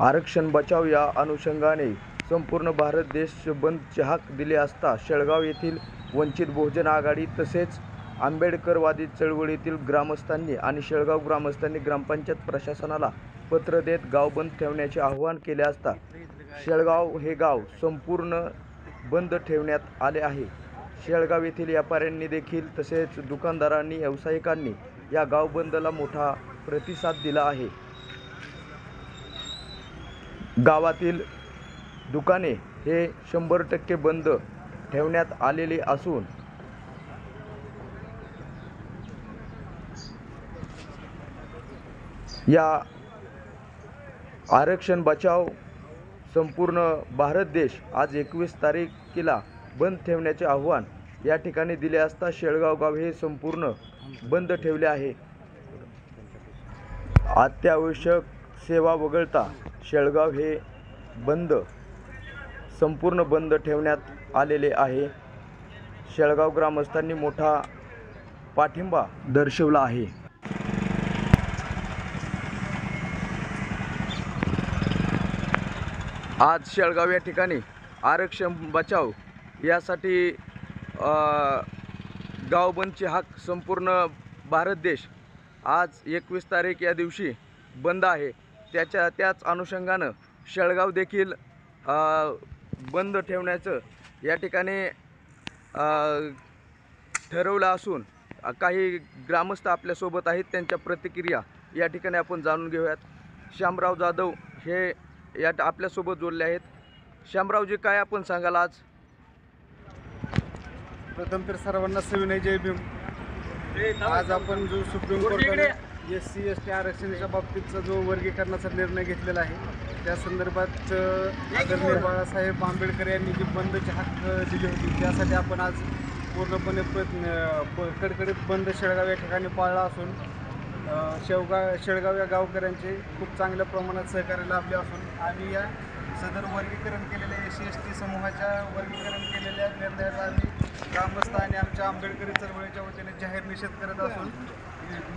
आरक्षण बचाव या अनुषंगाने संपूर्ण भारत देश बंदची हाक दिली असता शेळगाव येथील वंचित बहुजन आघाडी तसेच आंबेडकरवादी चळवळीतील ग्रामस्थांनी आणि शेळगाव ग्रामस्थांनी ग्रामपंचायत प्रशासनाला पत्र देत गाव बंद ठेवण्याचे आवाहन केले असता शेळगाव हे गाव संपूर्ण बंद ठेवण्यात आले आहे। शेळगाव येथील व्यापाऱ्यांनी देखील तसेच दुकानदारांनी व्यावसायिकांनी या गाव बंदला मोठा प्रतिसाद दिला आहे। गावातील दुकाने हे 100% बंद ठेवण्यात आलेले असून या आरक्षण बचाव संपूर्ण भारत देश आज 21 तारखेला बंद ठेवण्याचे आव्हान या ठिकाणी दिले असता शेळगाव गाव हे संपूर्ण बंद ठेवले आहे। अत्यावश्यक सेवा वगळता शेळगाव हे संपूर्ण बंद ठेवण्यात आलेले आहे। शेळगाव ग्रामस्थांनी मोठा पाठिंबा दर्शवला आहे। आज शेळगाव या ठिकाणी आरक्षण बचाव यासाठी गाव बंदची हाक संपूर्ण भारत देश आज 21 तारीख या दिवशी बंद आहे। त्याच अनुषंगानं शेळगाव देखील बंद ठेवण्याचं या ठिकाणी ठरवलं असून काही ग्रामस्थ आपल्यासोबत आहेत, त्यांच्या प्रतिक्रिया या ठिकाणी आपण जाणून घेऊयात। श्यामराव जाधव हे आपल्यासोबत जोडले आहेत। श्यामरावजी, काय आपण सांगाल आज? प्रथम तर सर्वांना सविनय जय भीम। आज आपण जो सुप्रीम कोर्टाने SC ST आरक्षणाच्या बाबतीतचा जो वर्गीकरणाचा निर्णय घेतलेला आहे त्या संदर्भात आदरणीय बाळासाहेब आंबेडकर यांनी जी बंदची हाक दिली होती त्यासाठी आपण आज पूर्णपणे कडकडीत बंद शेळगाव या ठिकाणी पाळला असून शेळगाव या गावकऱ्यांचे खूप चांगल्या प्रमाणात सहकार्य लाभले असून आम्ही या सदर वर्गीकरण केलेल्या SC ST समूहाच्या वर्गीकरण केलेल्या निर्णयाचा आम्ही ग्रामस्थ आणि आमच्या आंबेडकरी चळवळीच्या वतीने जाहीर निषेध करत असून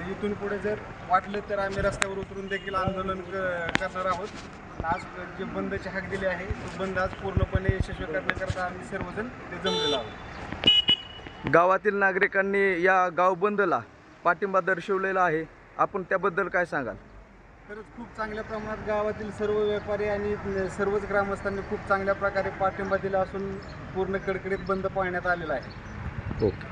इथून पुढे जर वाटलं तर आम्ही रस्त्यावर उतरून देखील आंदोलन करणार आहोत। आज जे बंदची हाक दिली आहे तो बंद आज पूर्णपणे यशस्वी करण्याकरता आम्ही सर्वजण ते जमलेलो आहोत। गावातील नागरिकांनी या गाव बंदला पाठिंबा दर्शवलेला आहे, आपण त्याबद्दल काय सांगाल? खरंच खूप चांगल्या प्रमाणात गावातील सर्व व्यापारी आणि सर्वच ग्रामस्थांनी खूप चांगल्या प्रकारे पाठिंबा दिला असून पूर्ण कडकडीत बंद पाळण्यात आलेला आहे। ओके।